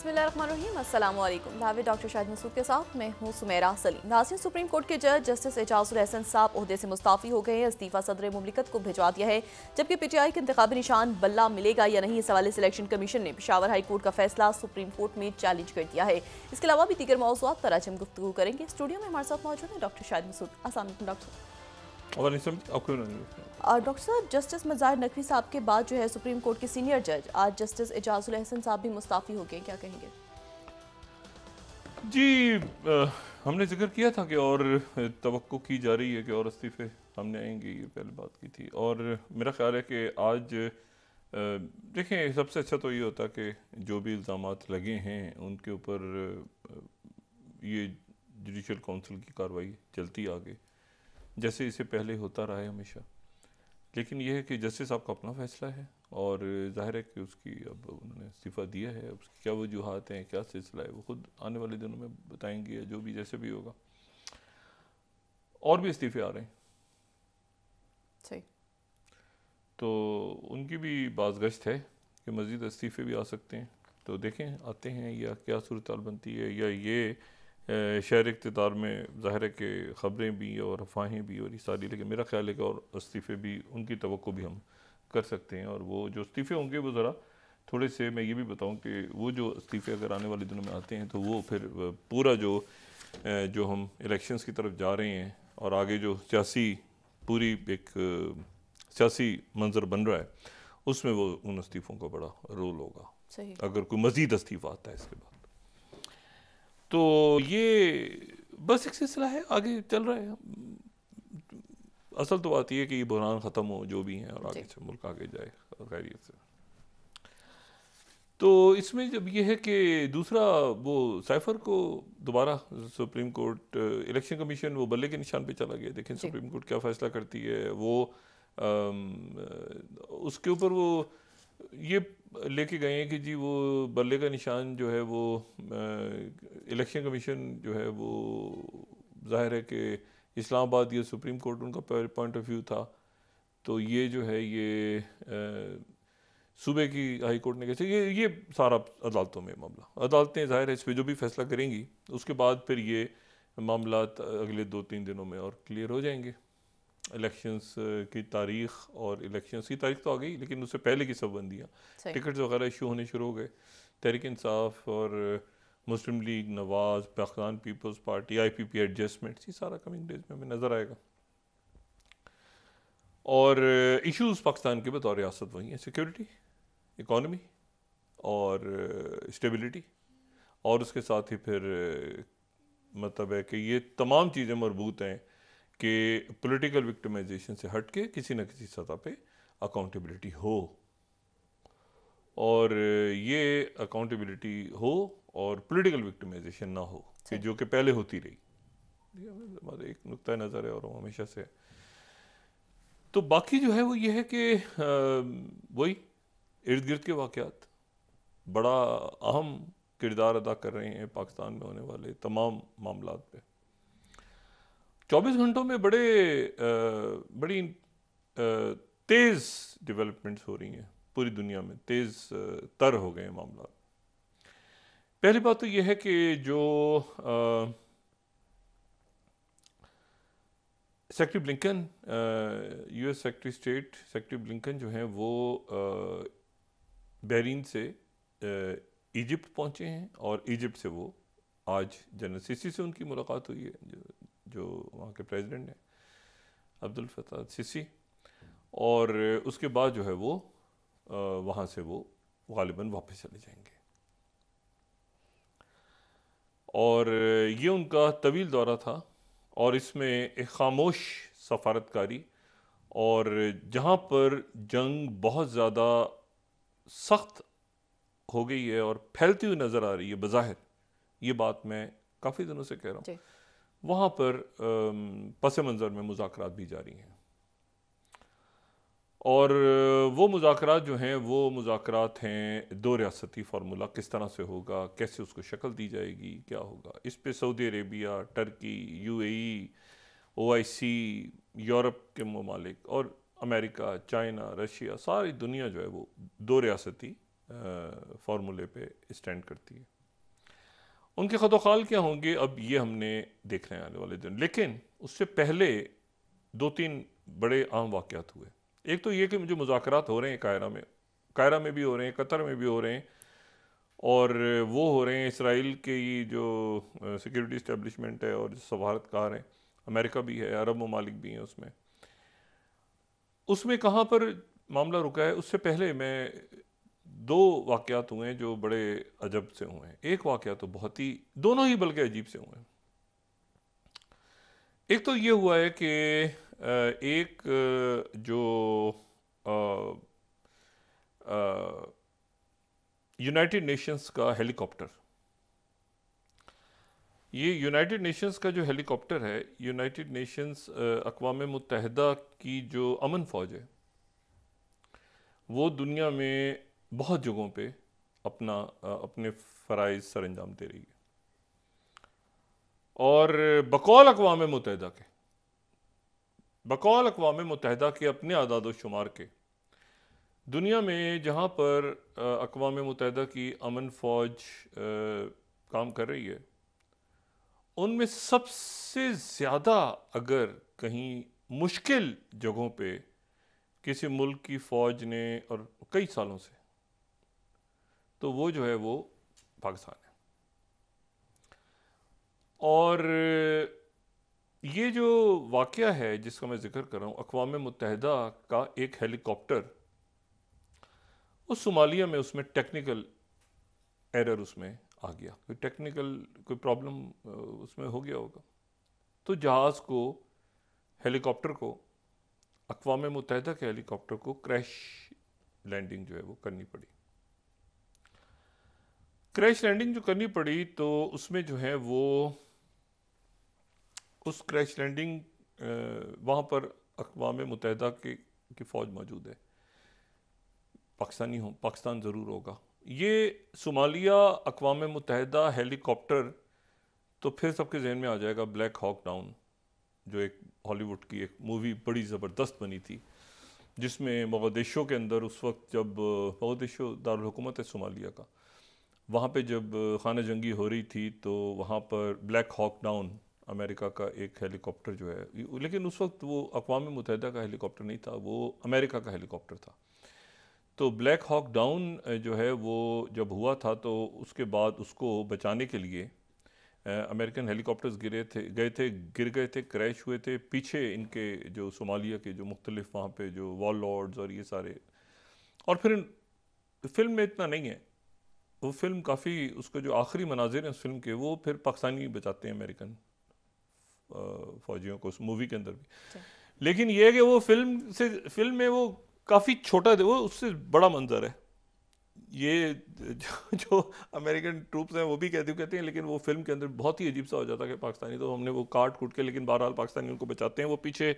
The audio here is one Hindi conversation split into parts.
बिस्मिल्लाहिर्रहमानिर्रहीम, अस्सलाम वालेकुम। नावे डॉक्टर शाहिद मसूद के साथ मैं हूँ सुमेरा सलीम। नाज़रीन, सुप्रीम कोर्ट के जज जस्टिस एजाजुल एहसन साहब ओहदे से मुस्ताफ़ी हो गए हैं। इस्तीफ़ा सदर मुमलिकत को भिजवा दिया है। जबकि पीटीआई के इंतखाबी निशान बल्ला मिलेगा या नहीं, इस हवाले से इलेक्शन कमीशन ने पेशावर हाई कोर्ट का फैसला सुप्रीम कोर्ट में चैलेंज कर दिया है। इसके अलावा भी दीगर मौज़ूआत पर आज हम गुफ्तगू करेंगे। स्टूडियो में हमारे साथ मौजूद है डॉक्टर शाहिद मसूद। अस्सलाम वालेकुम डॉक्टर। और डॉक्टर साहब, जस्टिस मज़ाहिर नकवी साहब के बाद जो है सुप्रीम कोर्ट के सीनियर जज आज जस्टिस एजाजुल एहसन साहब भी मुस्ताफ़ी हो गए, क्या कहेंगे? जी, हमने जिक्र किया था कि और तवक्को की जा रही है कि और इस्तीफे सामने आएंगे, ये पहले बात की थी। और मेरा ख्याल है कि आज देखें, सबसे अच्छा तो ये होता कि जो भी इल्ज़ामात लगे हैं उनके ऊपर ये जुडिशल काउंसिल की कार्रवाई चलती आगे, जैसे इसे पहले होता रहा है हमेशा। लेकिन यह है कि जस्टिस साहब का अपना फैसला है और जाहिर है कि उसकी अब उन्होंने इस्तीफ़ा दिया है। अब उसकी क्या वजूहात हैं, क्या सिलसिला है, वो खुद आने वाले दिनों में बताएंगे, या जो भी जैसे भी होगा। और भी इस्तीफे आ रहे हैं, सही, तो उनकी भी बाज़गश्त है कि मज़ीद इस्तीफे भी आ सकते हैं। तो देखें आते हैं या क्या सूरत बनती है, या ये शहर इक़्तिदार में ज़ाहिर है कि ख़बरें भी और अफवाहें भी और ये सारी, लेकिन मेरा ख्याल है कि और इस्तीफ़े भी, उनकी तवक्को भी हम कर सकते हैं। और वो जो इस्तीफ़े होंगे वो ज़रा थोड़े से, मैं ये भी बताऊं कि वो जो इस्तीफ़े अगर आने वाले दिनों में आते हैं तो वो फिर पूरा जो हम इलेक्शंस की तरफ जा रहे हैं और आगे जो सियासी पूरी एक सियासी मंजर बन रहा है, उसमें वो उन इस्तीफ़ों का बड़ा रोल होगा अगर कोई मज़ीद इस्तीफ़ा आता है इसके बाद। तो ये बस एक सिलसिला है, आगे चल रहा है। असल तो बात यह है कि ये बुहरान ख़त्म हो जो भी है और आगे से मुल्क आगे जाए खैरियत से। तो इसमें जब ये है कि दूसरा वो साइफर को दोबारा सुप्रीम कोर्ट इलेक्शन कमीशन वो बल्ले के निशान पे चला गया। देखें सुप्रीम कोर्ट क्या फ़ैसला करती है। वो उसके ऊपर वो ये लेके गए हैं कि जी वो बल्ले का निशान जो है वो इलेक्शन कमीशन जो है वो जाहिर है कि इस्लामाबाद, ये सुप्रीम कोर्ट उनका पॉइंट ऑफ व्यू था। तो ये जो है ये सूबे की हाई कोर्ट ने कैसे ये सारा अदालतों में मामला, अदालतें ज़ाहिर है इस पर जो भी फैसला करेंगी उसके बाद फिर ये मामला अगले 2-3 दिनों में और क्लियर हो जाएंगे। इलेक्शंस की तारीख, और इलेक्शंस की तारीख तो आ गई, लेकिन उससे पहले की सब बंदियाँ, टिकट्स वगैरह इशू होने शुरू हो गए। तहरीक इंसाफ और मुस्लिम लीग, नवाज, पाकिस्तान पीपल्स पार्टी, IPP एडजस्टमेंट्स, ये सारा कमिंग डेज में हमें नज़र आएगा। और इश्यूज़ पाकिस्तान के बतौर रियासत वही हैं, सिक्योरिटी, इकॉनमी और स्टेबिलिटी, और उसके साथ ही फिर मतलब है कि ये तमाम चीज़ें मरबूत हैं कि पॉलिटिकल विक्टिमाइजेशन से हट के किसी न किसी सतह पे अकाउंटेबिलिटी हो, और ये अकाउंटेबिलिटी हो और पॉलिटिकल विक्टिमाइजेशन ना हो, कि जो कि पहले होती रही। एक नुक्ता नज़र है और हमेशा से। तो बाकी जो है वो ये है कि वही इर्द गिर्द के वाक़यात बड़ा अहम किरदार अदा कर रहे हैं पाकिस्तान में होने वाले तमाम मामलात पे। 24 घंटों में बड़ी तेज़ डेवलपमेंट्स हो रही हैं पूरी दुनिया में, तेज़ तर हो गए हैं मामला। पहली बात तो यह है कि जो secretary Blinken, US secretary state secretary Blinken जो हैं वो बहरीन से इजिप्ट पहुंचे हैं, और इजिप्ट से वो आज जनरल सिसी से उनकी मुलाकात हुई है, जो वहाँ के प्रेसिडेंट हैं अब्दुल फत्ताह सिसी। और उसके बाद जो है वो वहाँ से वो गालिबन वापस चले जाएंगे। और ये उनका तवील दौरा था, और इसमें एक खामोश सफारतकारी, और जहाँ पर जंग बहुत ज़्यादा सख्त हो गई है और फैलती हुई नज़र आ रही है बज़ाहिर, ये बात मैं काफ़ी दिनों से कह रहा हूँ, वहाँ पर पस मंज़र में मुज़ाकरात भी जारी हैं। और वो मुज़ाकरात जो हैं वो मुज़ाकरात हैं दो रियासती फार्मूला किस तरह से होगा, कैसे उसको शक्ल दी जाएगी, क्या होगा। इस पे Saudi Arabia, Turkey, UAE, OIC, Europe के ममालिक और अमेरिका, चाइना, रशिया, सारी दुनिया जो है वो दो रियासती फार्मूले पे स्टैंड करती है। उनके ख़ुद-व-ख़ाल क्या होंगे अब ये हमने देखने आने वाले दिन। लेकिन उससे पहले 2-3 बड़े अहम वाक़यात हुए। एक तो ये कि जो मुज़ाकरात हो रहे हैं कायरा में भी हो रहे हैं, कतर में भी हो रहे हैं, और वो हो रहे हैं इसराइल के ये जो सिक्योरिटी इस्टेब्लिशमेंट है और जो सफारतकार हैं, अमेरिका भी है, अरब ममालिक भी हैं उसमें। उसमें कहाँ पर मामला रुका है, उससे पहले मैं 2 वाक़यात हुए हैं जो बड़े अजब से हुए हैं। एक वाक़या तो बहुत ही, दोनों ही बल्कि अजीब से हुए हैं। एक तो ये हुआ है कि एक जो यूनाइटेड नेशंस का हेलीकॉप्टर, ये यूनाइटेड नेशंस का जो हेलीकॉप्टर है, यूनाइटेड नेशंस अक़वाम मुत्तहिदा की जो अमन फ़ौज है, वो दुनिया में बहुत जगहों पे अपने फ़राइज़ सर अंजाम दे रही है। और बकौल अक़वाम मुत्तहिदा के अपने आदाद शुमार के, दुनिया में जहाँ पर अक़वाम मुत्तहिदा की अमन फ़ौज काम कर रही है, उनमें सबसे ज़्यादा अगर कहीं मुश्किल जगहों पे किसी मुल्क की फ़ौज ने, और कई सालों से, तो वो जो है वो पाकिस्तान है। और ये जो वाक़या है जिसका मैं ज़िक्र कर रहा हूँ, अक़वाम मुत्तहिदा का एक हेलीकॉप्टर उस सोमालिया में, उसमें टेक्निकल एरर उसमें आ गया, कोई प्रॉब्लम उसमें हो गया होगा, तो जहाज़ को, हेलीकॉप्टर को, अक़वाम मुत्तहिदा के हेलीकॉप्टर को क्रैश लैंडिंग जो है वो करनी पड़ी। क्रैश लैंडिंग जो करनी पड़ी तो उसमें जो है वो, उस क्रैश लैंडिंग वहाँ पर अक़वाम मुत्तहिदा की फ़ौज मौजूद है, पाकिस्तान ज़रूर होगा। ये सोमालिया अक़वाम मुत्तहिदा हेलीकॉप्टर, तो फिर सबके जहन में आ जाएगा ब्लैक हॉक डाउन, जो एक हॉलीवुड की एक मूवी बड़ी ज़बरदस्त बनी थी, जिसमें मोगदिशो के अंदर, उस वक्त जब मोगदिशो दारुल हुकूमत है सोमालिया का, वहाँ पे जब खाना जंगी हो रही थी, तो वहाँ पर ब्लैक हॉक डाउन अमेरिका का एक हेलीकॉप्टर जो है, लेकिन उस वक्त वो अक़वाम मुत्तहिदा का हेलीकॉप्टर नहीं था, वो अमेरिका का हेलीकॉप्टर था। तो ब्लैक हॉक डाउन जो है वो जब हुआ था, तो उसके बाद उसको बचाने के लिए अमेरिकन हेलीकॉप्टर्स गिर गए थे, क्रैश हुए थे। पीछे इनके जो सोमालिया के जो मुख्तलिफ वहाँ पे जो वॉर लॉर्ड्स और ये सारे, और फिर फिल्म में इतना नहीं है, वो फिल्म काफ़ी, उसके जो आखिरी मनाजिर हैं उस फिल्म के, वो फिर पाकिस्तानी बचाते हैं अमेरिकन फ़ौजियों को, उस मूवी के अंदर भी। लेकिन ये है कि वो फिल्म में वो काफ़ी छोटा, वो उससे बड़ा मंजर है। ये जो अमेरिकन ट्रूप्स हैं वो भी कहते हैं, लेकिन वो फिल्म के अंदर बहुत ही अजीब सा हो जाता है कि पाकिस्तानी तो हमने वो काट कूट के, लेकिन बहरहाल पाकिस्तानी उनको बचाते हैं, वो पीछे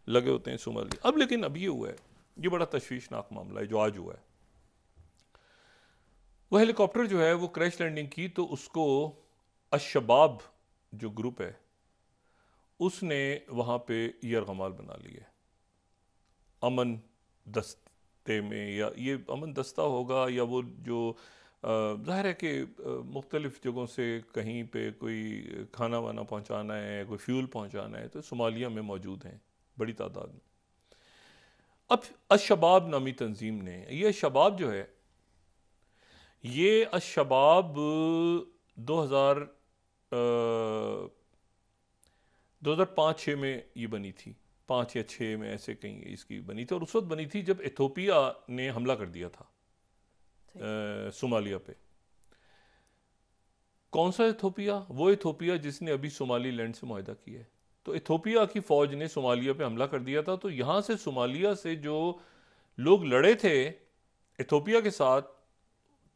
लगे होते हैं सोमाली। अब लेकिन अब ये हुआ है, ये बड़ा तशवीशनाक मामला है जो आज हुआ है। वो हेलीकॉप्टर जो है वो क्रैश लैंडिंग की, तो उसको अशबाब जो ग्रुप है उसने वहाँ पे यरगमाल बना लिए अमन दस्ते में, या ये अमन दस्ता होगा, या वो जो ज़ाहिर है कि मुख्तलिफ़ जगहों से कहीं पे कोई खाना वाना पहुँचाना है, कोई फ्यूल पहुँचाना है, तो सोमालिया में मौजूद हैं बड़ी तादाद में। अब अशबाब नामी तंजीम ने, ये शबाब जो है, ये अशबाब 2005-06 में ये बनी थी, 5 या 6 में ऐसे कहीं इसकी बनी थी, और उस वक्त बनी थी जब इथोपिया ने हमला कर दिया था सोमालिया पे। कौन सा इथोपिया? वो इथोपिया जिसने अभी सोमाली लैंड से मुआहदा किया है। तो इथोपिया की फ़ौज ने सोमालिया पे हमला कर दिया था, तो यहाँ से सोमालिया से जो लोग लड़े थे इथोपिया के साथ,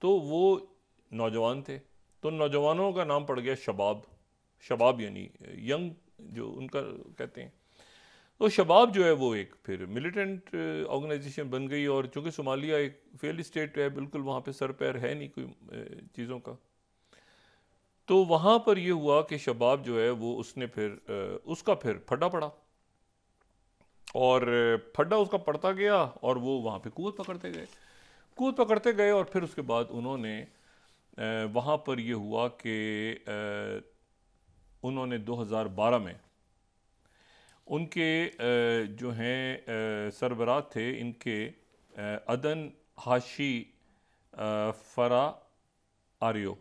तो वो नौजवान थे, तो नौजवानों का नाम पड़ गया शबाब यानी यंग जो उनका कहते हैं। तो शबाब जो है वो एक फिर मिलिटेंट ऑर्गेनाइजेशन बन गई, और चूँकि सोमालिया एक फेल स्टेट है, बिल्कुल वहाँ पे सर पैर है नहीं कोई चीज़ों का, तो वहाँ पर ये हुआ कि शबाब जो है वो उसने फिर उसका फिर फड्डा पड़ा, और फड्डा उसका पड़ता गया, और वो वहाँ पे कुव्वत पकड़ते गए। कूद पकड़ते गए और फिर उसके बाद उन्होंने वहाँ पर ये हुआ कि उन्होंने 2012 में उनके जो हैं सरबराह थे इनके अदन हाशी फरा आर्यो,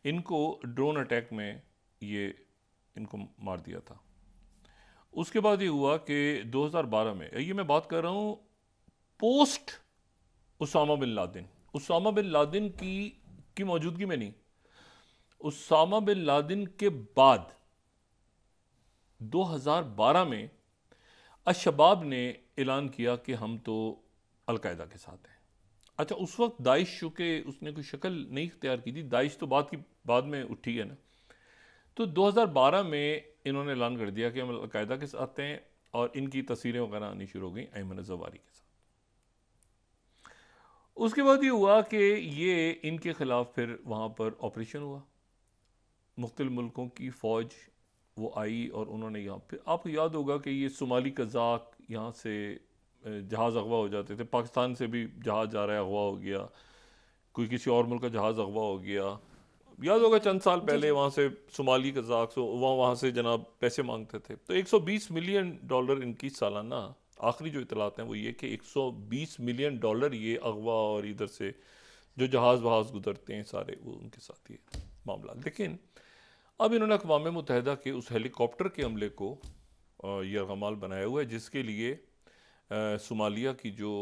इनको ड्रोन अटैक में ये इनको मार दिया था। उसके बाद ये हुआ कि 2012 में, ये मैं बात कर रहा हूँ post Osama bin Laden, Osama bin Laden की मौजूदगी में नहीं, उसामा बिन लादेन के बाद 2012 में अशबाब ने ऐलान किया कि हम तो अलकायदा के साथ हैं। अच्छा, उस वक्त दाइश चूँकि उसने कोई शक्ल नहीं इख्तियार की थी, दाइश तो बाद में उठी है ना, तो 2012 में इन्होंने ऐलान कर दिया कि हम अलकायदा के साथ हैं और इनकी तस्वीरें वगैरह आनी शुरू हो गई अयमन ज़वारी के साथ। उसके बाद ये हुआ कि ये इनके ख़िलाफ़ फिर वहाँ पर ऑपरेशन हुआ, मुख्तलिफ मुल्कों की फ़ौज वो आई और उन्होंने यहाँ पे, आपको याद होगा कि ये सोमाली कज़ाक यहाँ से जहाज़ अगवा हो जाते थे, पाकिस्तान से भी जहाज़ जा रहा है अगवा हो गया, कोई किसी और मुल्क का जहाज़ अगवा हो गया, याद होगा चंद साल पहले वहाँ से सोमाली कज़ाक वहाँ से जनाब पैसे मांगते थे। तो 120 मिलियन डॉलर इनकी सालाना, आखिरी जो इतलात हैं वो ये कि 120 मिलियन डॉलर ये अगवा और इधर से जो जहाज़ वहाज़ गुजरते हैं सारे वो उनके साथ ये मामला। लेकिन अब इन्होंने अक़वाम मुत्तहिदा के उस हेलीकॉप्टर के हमले को यरगमाल बनाया हुआ है, जिसके लिए सोमालिया की जो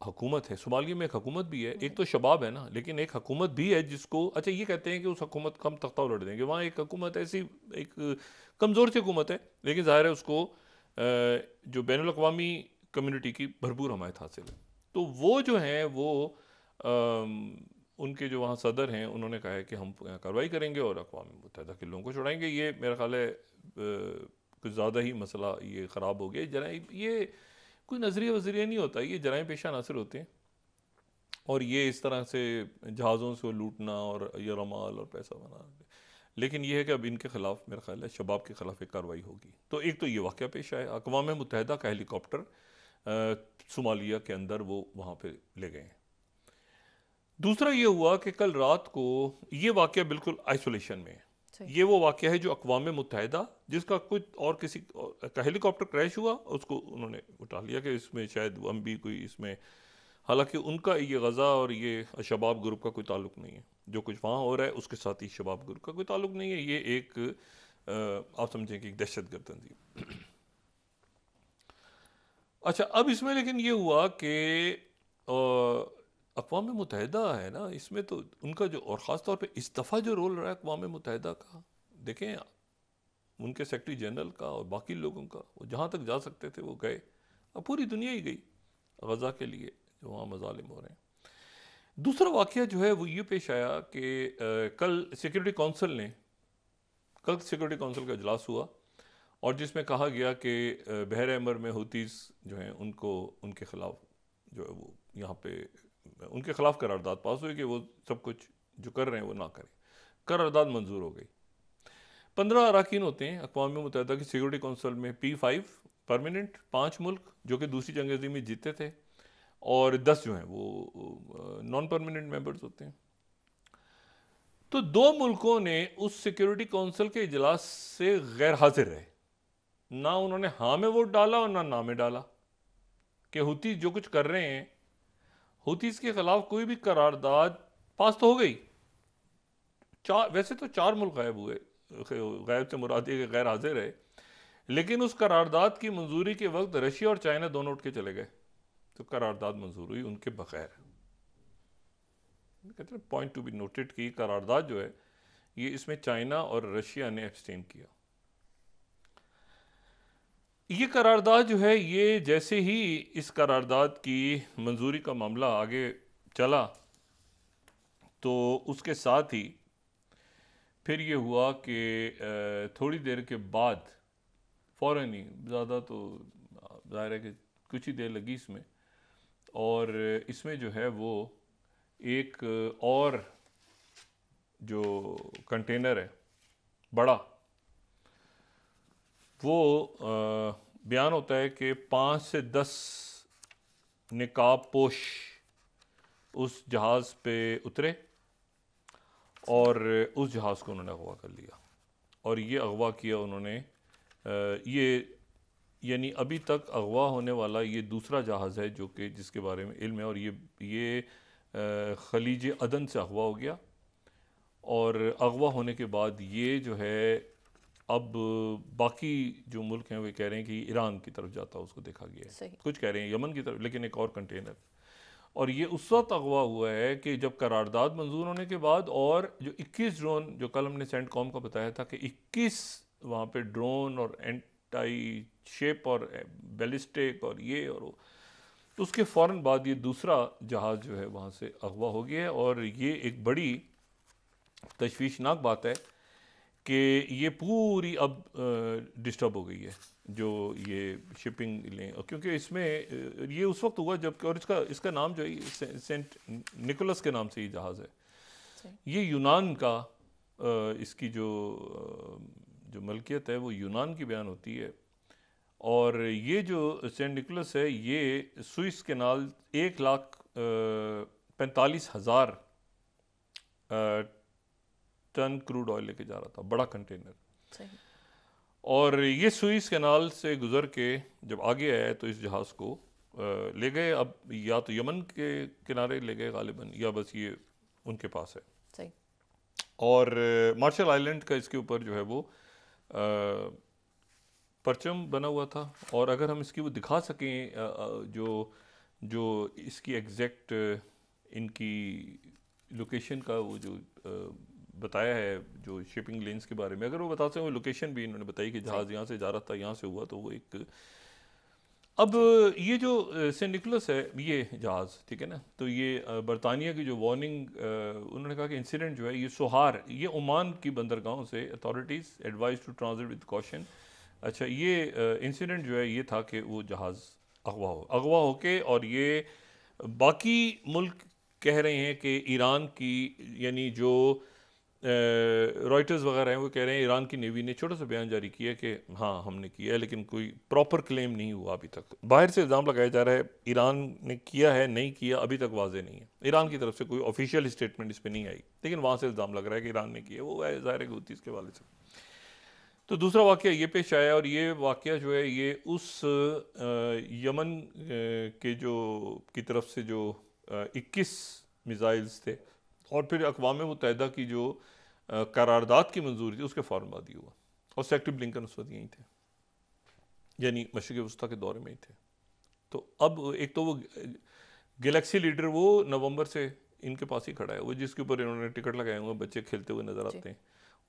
हुकूमत है, सोमालिया में एक हुकूमत भी है, एक तो शबाब है ना, लेकिन एक हुकूमत भी है जिसको, अच्छा ये कहते हैं कि उस हुकूमत का हम तख्ता उलट देंगे। वहाँ एक हुकूमत ऐसी एक कमज़ोर सी हुकूमत है, लेकिन ज़ाहिर है उसको जो बैनुल अक़वामी कम्युनिटी की भरपूर हमायत हासिल है। तो वो जो हैं वो उनके जो वहाँ सदर हैं उन्होंने कहा है कि हम कार्रवाई करेंगे और अक़वाम मुत्तहिदा के लोगों को छुड़ाएंगे। ये मेरा ख्याल है कुछ ज़्यादा ही मसला ये ख़राब हो गया। ये कोई नज़रिया वज़रिया नहीं होता, ये जराइम पेशा नासिर होते हैं और ये इस तरह से जहाज़ों से लूटना और ये रमाल और पैसा बनाना। लेकिन ये है कि अब इनके ख़िलाफ़ मेरा ख्याल है शबाब के ख़िलाफ़ एक कार्रवाई होगी। तो एक तो ये वाक़या पेश आया, अक़वाम मुत्तहिदा का हेलीकॉप्टर सोमालिया के अंदर वो वहाँ पर ले गए हैं। दूसरा ये हुआ कि कल रात को ये वाक़या बिल्कुल आइसोलेशन में है। ये वो वाक़या है जो अक़वाम मुत्तहिदा, जिसका कुछ और किसी का हेलीकॉप्टर क्रैश हुआ, उसको उन्होंने उठा लिया कि इसमें शायद हम भी कोई इसमें, हालांकि उनका ये गज़ा और ये शबाब ग्रुप का कोई ताल्लुक़ नहीं है, जो कुछ वहाँ हो रहा है उसके साथ ही शबाब ग्रुप का कोई ताल्लुक़ नहीं है। ये एक आप समझें कि एक दहशतगर्द तंजीम। अच्छा, अब इसमें लेकिन ये हुआ कि अक़वाम मुत्तहिदा है ना, इसमें तो उनका जो, और ख़ास तौर पे इस दफ़ा जो रोल रहा है अक़वाम मुत्तहिदा का, देखें उनके सेक्रेटरी जनरल का और बाकी लोगों का, वो जहाँ तक जा सकते थे वो गए। अब पूरी दुनिया ही गई गज़ा के लिए जो वहाँ मज़ालिम हो रहे हैं। दूसरा वाक़या जो है वो ये पेश आया कि कल सिक्योरिटी काउंसिल का इजलास हुआ और जिसमें कहा गया कि बहर अहमर में हुतीज़ जो हैं उनको, उनके ख़िलाफ़ जो है वो यहाँ पे उनके ख़िलाफ़ करारदाद पास हुई कि वो सब कुछ जो कर रहे हैं वो ना करें। करारदाद मंजूर हो गई। 15 अरकान होते हैं अक़वाम मुत्तहिदा की सिक्योरिटी काउंसिल में, P5 परमानेंट, 5 मुल्क जो कि दूसरी जंग अज़ीम में जीते थे और 10 जो हैं वो नॉन परमानेंट मेंबर्स होते हैं। तो 2 मुल्कों ने उस सिक्योरिटी काउंसिल के इजलास से गैर हाजिर रहे, ना उन्होंने हाँ में वोट डाला और ना में डाला कि हुती जो कुछ कर रहे हैं, हुतीज़ के खिलाफ कोई भी करारदाद पास तो हो गई। वैसे तो 4 मुल्क गायब हुए, गायब से मुराद ये गैर हाजिर है, लेकिन उस करारदाद की मंजूरी के वक्त रशिया और चाइना दोनों उठ के चले गए, तो करारदाद मंजूर हुई उनके बगैर। कहते हैं पॉइंट टू बी नोटेड कि करारदाद जो है ये इसमें चाइना और रशिया ने एब्सटेन किया। ये करारदाद जो है ये जैसे ही इस करारदाद की मंजूरी का मामला आगे चला तो उसके साथ ही फिर ये हुआ कि थोड़ी देर के बाद, फ़ौरन ही, ज़्यादा तो ज़ाहिर है कि कुछ ही देर लगी इसमें, और इसमें जो है वो एक और जो कंटेनर है बड़ा, वो बयान होता है कि 5 से 10 निकाब पोश उस जहाज़ पे उतरे और उस जहाज़ को उन्होंने अगवा कर लिया। और ये अगवा किया उन्होंने, ये यानी अभी तक अगवा होने वाला ये दूसरा जहाज़ है जो कि जिसके बारे में इल्म है। और ये खलीज अदन से अगवा हो गया, और अगवा होने के बाद ये जो है अब बाकी जो मुल्क हैं वे कह रहे हैं कि ईरान की तरफ जाता उसको देखा गया है, कुछ कह रहे हैं यमन की तरफ, लेकिन एक और कंटेनर। और ये उस वक्त अगवा हुआ है कि जब करारदाद मंजूर होने के बाद, और जो 21 ड्रोन, जो कल हमने सेंटकॉम का बताया था कि 21 वहाँ पे ड्रोन और एंटी शेप और बैलिस्टिक और ये और वो, तो उसके फ़ौरन बाद ये दूसरा जहाज़ जो है वहाँ से अगवा हो गया है। और ये एक बड़ी तशवीशनाक बात है कि ये पूरी अब डिस्टर्ब हो गई है जो ये शिपिंग लें, क्योंकि इसमें ये उस वक्त हुआ जब, और इसका नाम जो है सेंट निकोलस के नाम से ये जहाज़ है। ये यूनान का इसकी जो मलकियत है वो यूनान की बयान होती है। और ये जो सेंट निकोलस है ये Suez canal 1,45,000 ton crude oil लेके जा रहा था, बड़ा कंटेनर। और ये स्विस कैनाल से गुजर के जब आगे आया तो इस जहाज़ को ले गए, अब या तो यमन के किनारे ले गए गालिबन, या बस ये उनके पास है। सही। और मार्शल आइलैंड का इसके ऊपर जो है वो परचम बना हुआ था। और अगर हम इसकी वो दिखा सकें जो इसकी एग्जैक्ट इनकी लोकेशन का वो जो बताया है जो शिपिंग लेन्स के बारे में, अगर वो बता सकें, वो लोकेशन भी इन्होंने बताई कि जहाज़ यहाँ से जा रहा था, यहाँ से हुआ, तो वो एक अब ये जो सेंट निकोलस है ये जहाज़, ठीक है ना, तो ये बरतानिया की जो वार्निंग उन्होंने कहा कि इंसिडेंट जो है ये सोहार, ये ओमान की बंदरगाहों से authorities advise to transit with caution. अच्छा, ये इंसिडेंट जो है ये था कि वो जहाज़ अगवा हो के, और ये बाकी मुल्क कह रहे हैं कि ईरान की, यानी जो रॉयटर्स वगैरह हैं वो कह रहे हैं ईरान की नेवी ने छोटा सा बयान जारी किया कि हाँ हमने किया है, लेकिन कोई प्रॉपर क्लेम नहीं हुआ अभी तक। बाहर से इल्ज़ाम लगाया जा रहा है ईरान ने किया है, नहीं किया अभी तक वाज़ेह नहीं है। ईरान की तरफ से कोई ऑफिशियल स्टेटमेंट इस पर नहीं आई, लेकिन वहाँ से इल्ज़ाम लग रहा है कि ईरान ने किया, वो ज़ाहिर है कि होती इसके वाले से। तो दूसरा वाक़या ये पेश आया, और ये वाक़या जो है ये उस यमन के की तरफ से जो 21 मिज़ाइल्स थे, और फिर अक़वाम मुत्तहिदा की जो करारदाद की मंजूरी थी उसके फ़ौरन बाद ही हुआ। और सेक्रेटरी ब्लिंकन उस वक्त यहीं थे, यानी मशरिक़ वस्ता के दौरे में ही थे। तो अब एक तो वो गैलेक्सी लीडर वो नवंबर से इनके पास ही खड़ा है, वो जिसके ऊपर इन्होंने टिकट लगाए हुए बच्चे खेलते हुए नज़र आते हैं,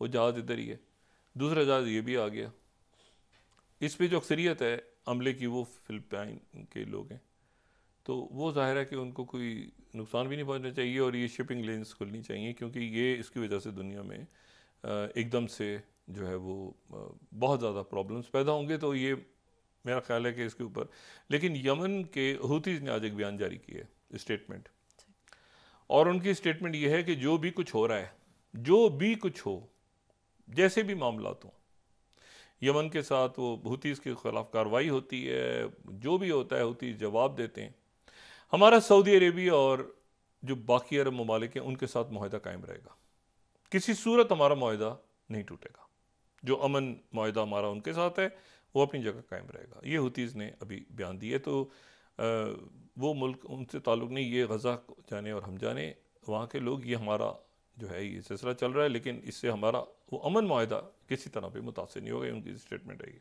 वो जहाज़ इधर ही है। दूसरा जहाज़ ये भी आ गया, इस पे जो अक्सरियत है अमले की वो फिलिपाइन के लोग हैं, तो वो ज़ाहिर है कि उनको कोई नुकसान भी नहीं पहुंचना चाहिए, और ये शिपिंग लेन्स खुलनी चाहिए, क्योंकि ये इसकी वजह से दुनिया में एकदम से जो है वो बहुत ज़्यादा प्रॉब्लम्स पैदा होंगे। तो ये मेरा ख्याल है कि इसके ऊपर, लेकिन यमन के हूतीज़ ने आज एक बयान जारी किया है, स्टेटमेंट, और उनकी स्टेटमेंट ये है कि जो भी कुछ हो रहा है, जो भी कुछ हो, जैसे भी मामलात हों, यमन के साथ वो हूतीज़ के ख़िलाफ़ कार्रवाई होती है, जो भी होता है हूतीज़ जवाब देते हैं। हमारा सऊदी अरेबिया और जो बाकी अरब ममालिक हैं उनके साथ मुआहदा कायम रहेगा, किसी सूरत हमारा मुआहदा नहीं टूटेगा। जो अमन मुआहदा हमारा उनके साथ है वो अपनी जगह कायम रहेगा। ये हूतीज़ ने अभी बयान दिए। तो वो मुल्क उनसे ताल्लुक़ नहीं, ये गज़ा जाने और हम जाने वहाँ के लोग, ये हमारा जो है ये सिलसिला चल रहा है, लेकिन इससे हमारा वो अमन मुआहदा किसी तरह पे मुतासिर नहीं होगा, उनकी स्टेटमेंट है ये।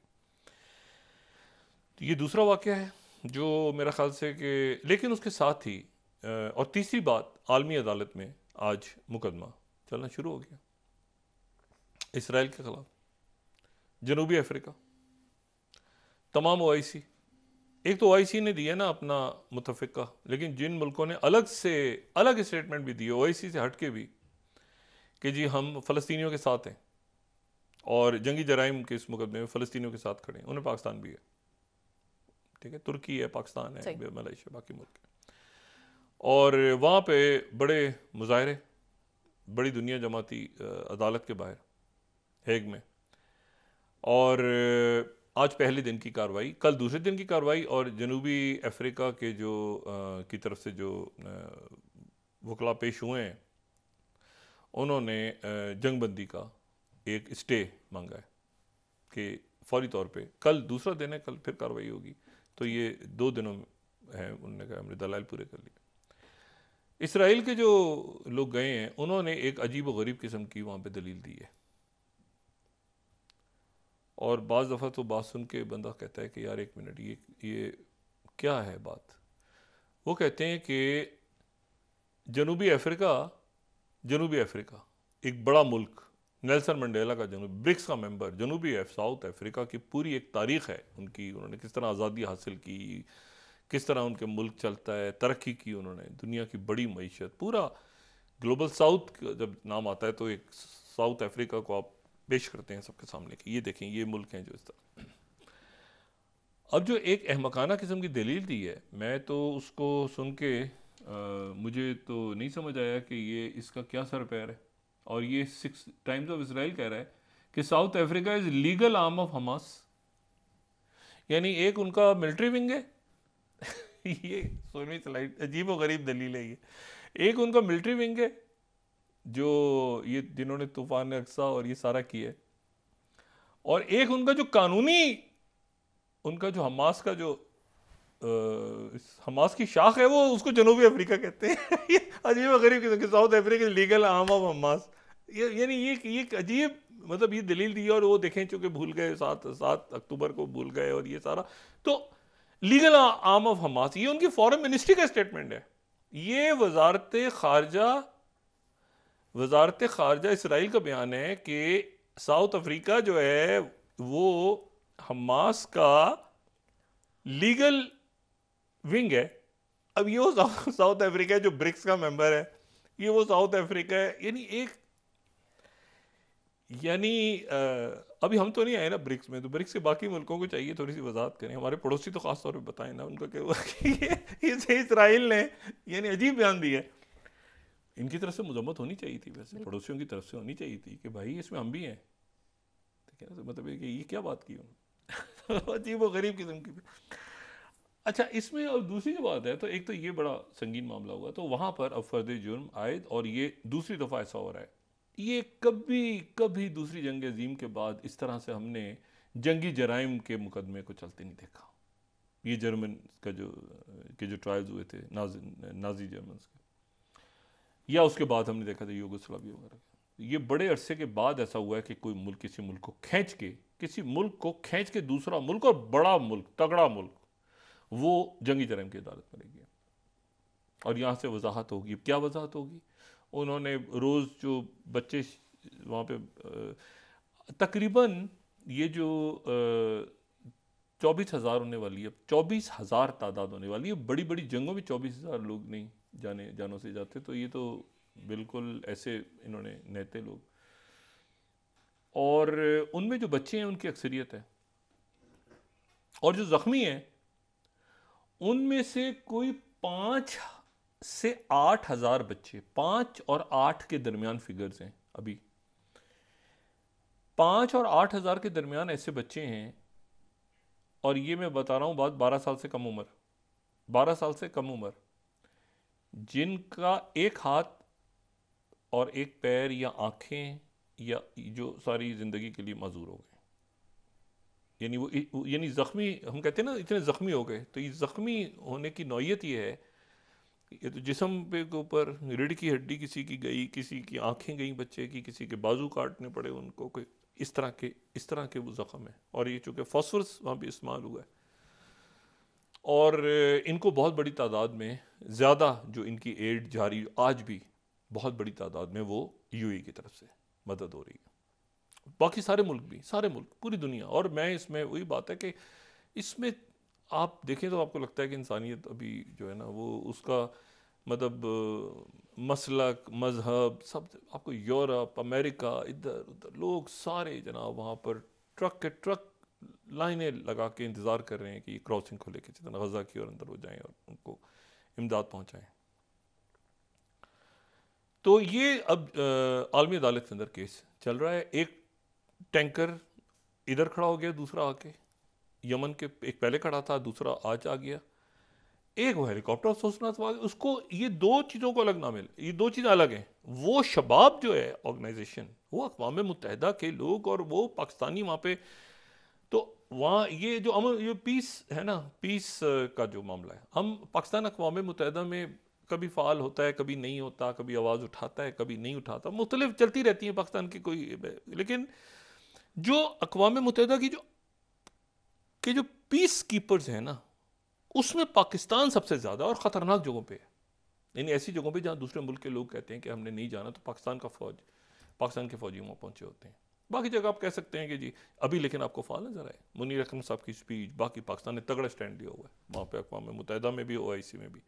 तो ये दूसरा वाक़या है जो मेरा ख्याल से कि, लेकिन उसके साथ ही और तीसरी बात, आलमी अदालत में आज मुकदमा चलना शुरू हो गया इसराइल के ख़िलाफ़। जनूबी अफ्रीका, तमाम OIC, एक तो OIC ने दिया ना अपना मुतफ़िक़ा, लेकिन जिन मुल्कों ने अलग स्टेटमेंट भी दिए OIC से हट के भी, कि जी हम फ़लस्तीनियों के साथ हैं और जंगी जराइम के इस मुकदमे में फ़लस्तीनियों के साथ खड़े हैं, उन्हें पाकिस्तान भी है, ठीक है, तुर्की है, पाकिस्तान है, मलेशिया, बाकी मुल्क है, और वहाँ पे बड़े मुजाहरे, बड़ी दुनिया जमाती अदालत के बाहर हेग में, और आज पहले दिन की कार्रवाई, कल दूसरे दिन की कार्रवाई, और जनूबी अफ्रीका के जो की तरफ से जो वकला पेश हुए हैं, उन्होंने जंगबंदी का एक स्टे मांगा है कि फौरी तौर पे, कल दूसरा दिन है, कल फिर कार्रवाई होगी, तो ये 2 दिनों में है। उन्होंने कहा हमने दलाइल पूरे कर लिए। इसराइल के जो लोग गए हैं उन्होंने एक अजीब व गरीब किस्म की वहाँ पे दलील दी है, और बाज़ दफ़ा तो बात सुन के बंदा कहता है कि यार एक मिनट, ये क्या है बात। वो कहते हैं कि जनूबी अफ्रीका एक बड़ा मुल्क, नेल्सन मंडेला का ब्रिक्स का मेंबर, साउथ अफ्रीका की पूरी एक तारीख है उनकी, उन्होंने किस तरह आज़ादी हासिल की, किस तरह उनके मुल्क चलता है, तरक्की की उन्होंने, दुनिया की बड़ी मईशत, पूरा ग्लोबल साउथ जब नाम आता है तो एक साउथ अफ्रीका को आप पेश करते हैं सबके सामने कि ये देखें ये मुल्क हैं जो इस तरह। अब जो एक अहमकाना किस्म की दलील दी है, मैं तो उसको सुन के मुझे तो नहीं समझ आया कि ये इसका क्या सर पैर है। और ये 6 टाइम्स ऑफ इसराइल कह रहा है कि south Africa is legal arm of Hamas, यानी एक उनका मिलिट्री विंग है। ये 16वीं स्लाइड अजीब व गरीब दलील है ये। एक उनका मिलिट्री विंग है जो ये जिन्होंने तूफान अक्सा और ये सारा किया है, और एक उनका जो कानूनी, उनका जो हमास का जो हमास की शाख है वो उसको जनूबी अफ्रीका कहते हैं। ये अजीब व गरीब किस्म के south Africa legal arm of Hamas, यानी ये अजीब, मतलब ये दलील दी और वो देखें चूंकि भूल गए, 7 अक्टूबर को भूल गए और ये सारा, तो लीगल आर्म ऑफ हमास ये उनकी फॉरेन मिनिस्ट्री का स्टेटमेंट है। ये वजारत खारजा इसराइल का बयान है कि साउथ अफ्रीका जो है वो हमास का लीगल विंग है। अब ये वो साउथ अफ्रीका जो ब्रिक्स का मेंबर है, ये वो साउथ अफ्रीका है, यानी अभी हम तो नहीं आए ना ब्रिक्स में, तो ब्रिक्स के बाकी मुल्कों को चाहिए थोड़ी सी वजाहत करें, हमारे पड़ोसी तो खास तौर पे बताएं ना उनका क्या हुआ कि ये इसराइल ने यानी अजीब बयान दिया है। इनकी तरफ से मजम्मत होनी चाहिए थी, वैसे पड़ोसियों की तरफ से होनी चाहिए थी कि भाई इसमें हम भी हैं, ठीक है ना, तो मतलब ये क्या बात की उन्होंने। अजीब व गरीब किस्म की। अच्छा, इसमें और दूसरी जो बात है, तो एक तो ये बड़ा संगीन मामला हुआ, तो वहाँ पर अब फर्द जुर्म आयद, और ये दूसरी दफ़ा ऐसा हो रहा है। ये कभी दूसरी जंग अजीम के बाद इस तरह से हमने जंगी जराइम के मुकदमे को चलते नहीं देखा। ये जर्मन का जो ट्रायल्स हुए थे नाजी जर्मन के, या उसके बाद हमने देखा था यूगोस्लाविया वगैरह, ये बड़े अरसे के बाद ऐसा हुआ है कि कोई मुल्क किसी मुल्क को खींच के दूसरा मुल्क, और बड़ा मुल्क, तगड़ा मुल्क, वो जंगी जराइम की अदालत में ले गया। और यहाँ से वजाहत होगी, क्या वजाहत होगी, उन्होंने रोज़ जो बच्चे वहाँ पे तकरीबन ये जो 24,000 होने वाली है, 24,000 तादाद होने वाली है। बड़ी बड़ी जंगों में 24,000 लोग नहीं जानों से जाते, तो ये तो बिल्कुल ऐसे इन्होंने नेते लोग, और उनमें जो बच्चे हैं उनकी अक्सरियत है, और जो ज़ख्मी हैं उनमें से कोई 5 से 8 हज़ार बच्चे, 5 और 8 के दरमियान फिगर्स हैं अभी, 5 और 8 हज़ार के दरमियान ऐसे बच्चे हैं। और ये मैं बता रहा हूँ बात 12 साल से कम उम्र, 12 साल से कम उम्र, जिनका एक हाथ और एक पैर या आंखें या जो सारी ज़िंदगी के लिए माजूर हो गए, यानी ज़ख्मी, हम कहते हैं ना इतने ज़ख्मी हो गए। तो ये ज़ख्मी होने की नौयत ये है, ये तो जिस्म पे के ऊपर रीढ़ की हड्डी किसी की गई, किसी की आंखें गई बच्चे की, किसी के बाजू काटने पड़े उनको, कोई इस तरह के वो ज़ख्म है। और ये चूँकि फॉस्फोरस वहाँ पे इस्तेमाल हुआ है, और इनको बहुत बड़ी तादाद में, ज़्यादा जो इनकी एड जारी आज भी बहुत बड़ी तादाद में वो यूएई की तरफ से मदद हो रही है, बाकी सारे मुल्क पूरी दुनिया। और मैं इसमें वही बात है कि इसमें आप देखें तो आपको लगता है कि इंसानियत अभी जो है ना वो उसका मतलब मसलक, मज़हब सब, आपको यूरोप, अमेरिका, इधर उधर लोग सारे जनाब वहाँ पर ट्रक के ट्रक लाइनें लगा के इंतज़ार कर रहे हैं कि ये क्रॉसिंग खोले के जितना गज़ा की और अंदर हो जाएं और उनको इमदाद पहुँचाएँ। तो ये अब आलमी अदालत के अंदर केस चल रहा है। एक टैंकर इधर खड़ा हो गया, दूसरा आके यमन के, एक पहले खड़ा था, दूसरा आज आ गया। एक वो हेलीकॉप्टर अफसोसनाक वाक़या, उसको ये दो चीज़ों को अलग ना मिले, ये दो चीज़ें अलग हैं। वो शबाब जो है ऑर्गेनाइजेशन, वो अक़वाम मुत्तहिदा के लोग और वो पाकिस्तानी वहाँ पे, तो वहाँ ये जो अमन, ये पीस है ना, पीस का जो मामला है, हम पाकिस्तान अक़वाम मुत्तहिदा में कभी फ़ाल होता है, कभी नहीं होता, कभी आवाज़ उठाता है, कभी नहीं उठाता, मुख्तलिफ चलती रहती है पाकिस्तान की कोई, लेकिन जो अक़वाम मुत्तहिदा की जो पीस कीपर्स हैं ना, उसमें पाकिस्तान सबसे ज़्यादा और ख़तरनाक जगहों पे है। यानी ऐसी जगहों पे जहाँ दूसरे मुल्क के लोग कहते हैं कि हमने नहीं जाना, तो पाकिस्तान के फ़ौजी वहाँ पहुँचे होते हैं। बाकी जगह आप कह सकते हैं कि जी अभी, लेकिन आपको फ़ाल नज़र आए मुनीर अकरम साहब की स्पीच, बाकी पाकिस्तान ने तगड़ा स्टैंड लिया हुआ है वहाँ पे, अक़वाम मुत्तहिदा में भी, OIC में भी।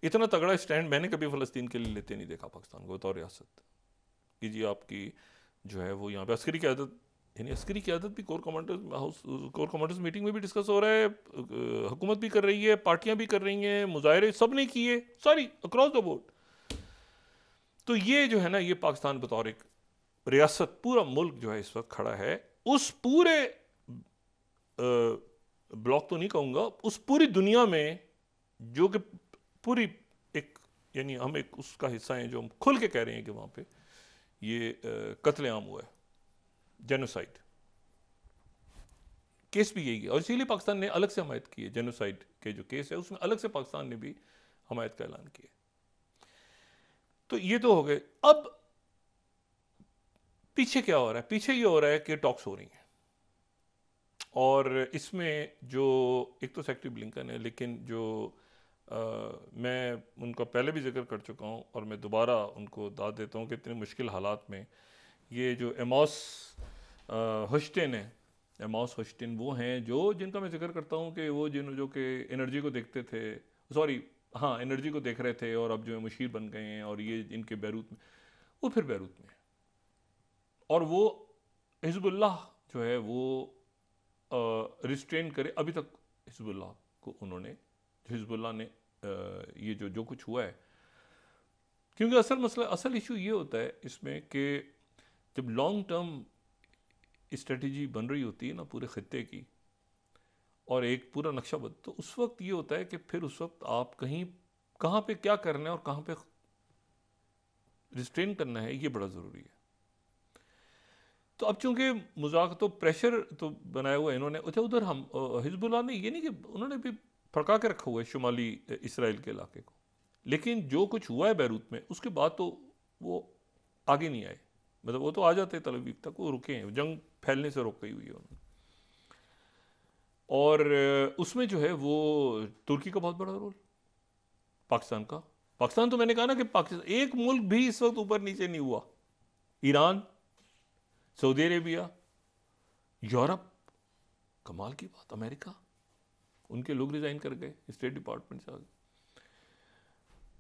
इतना तगड़ा स्टैंड मैंने कभी फ़लस्तीन के लिए लेते नहीं देखा पाकिस्तान को बतौर रियासत, कि जी आपकी जो है वो यहाँ पे अस्करी क़यादत, यानी अस्करी क़यादत भी कोर कमांडर्स मीटिंग में भी डिस्कस हो रहा है, हुकूमत भी कर रही है, पार्टियां भी कर रही हैं, मुजाहरे सब ने किए, सारी अक्रॉस द बोर्ड। तो ये जो है ना, ये पाकिस्तान बतौर एक रियासत, पूरा मुल्क जो है इस वक्त खड़ा है उस पूरे ब्लॉक तो नहीं कहूँगा, उस पूरी दुनिया में जो कि पूरी एक, यानी हम एक उसका हिस्सा हैं जो हम खुल के कह रहे हैं कि वहाँ पे ये कत्लेआम हुआ है, जेनोसाइड केस भी यही है, और इसीलिए पाकिस्तान ने अलग से हमायत की है। जेनोसाइड के जो केस है उसमें अलग से पाकिस्तान ने भी हमायत का ऐलान किया। तो ये तो हो गए। अब पीछे क्या हो रहा है? पीछे ये हो रहा है कि टॉक्स हो रही हैं, और इसमें जो एक तो सेक्रेटरी ब्लिंकन है, लेकिन जो मैं उनका पहले भी जिक्र कर चुका हूँ और मैं दोबारा उनको दाद देता हूँ कि इतने मुश्किल हालात में ये जो एमॉस होस्टिन है, एमॉस होस्टिन वो हैं जो, जिनका मैं जिक्र करता हूँ कि वो जो कि एनर्जी को देखते थे, एनर्जी को देख रहे थे और अब जो है मुशीर बन गए हैं, और ये इनके बैरूत में, वो फिर बैरूत में, और वो हिजबुल्लाह जो है वो रिस्ट्रेन करे। अभी तक हिजबुल्लाह को उन्होंने, हिजबुल्लाह ने ये जो कुछ हुआ है, क्योंकि असल इशू ये होता है इसमें कि जब लॉन्ग टर्म स्ट्रेटजी बन रही होती है ना पूरे खित्ते की, और एक पूरा नक्शा बन, तो उस वक्त ये होता है कि फिर उस वक्त आप कहाँ पे क्या करना है और कहाँ पे रिस्ट्रेन करना है, ये बड़ा ज़रूरी है। तो अब चूंकि मजाक तो प्रेशर तो बनाया हुआ है इन्होंने, अच्छा उधर हम हिजबुल्लाह ने ये नहीं कि उन्होंने भी फड़का के रखा हुआ है शुमाली इसराइल के इलाके को, लेकिन जो कुछ हुआ है बैरूत में उसके बाद तो वो आगे नहीं आए, मतलब वो तो आ जाते तल अवीव तक, वो रुके हैं, जंग फैलने से रोक गई हुई है उन्होंने। और उसमें जो है वो तुर्की का बहुत बड़ा रोल, पाकिस्तान का, पाकिस्तान तो मैंने कहा ना कि पाकिस्तान एक मुल्क भी इस वक्त ऊपर नीचे नहीं हुआ, ईरान, सऊदी अरेबिया, यूरोप, कमाल की बात, अमेरिका, उनके लोग रिजाइन कर गए, स्टेट डिपार्टमेंट से आ गए,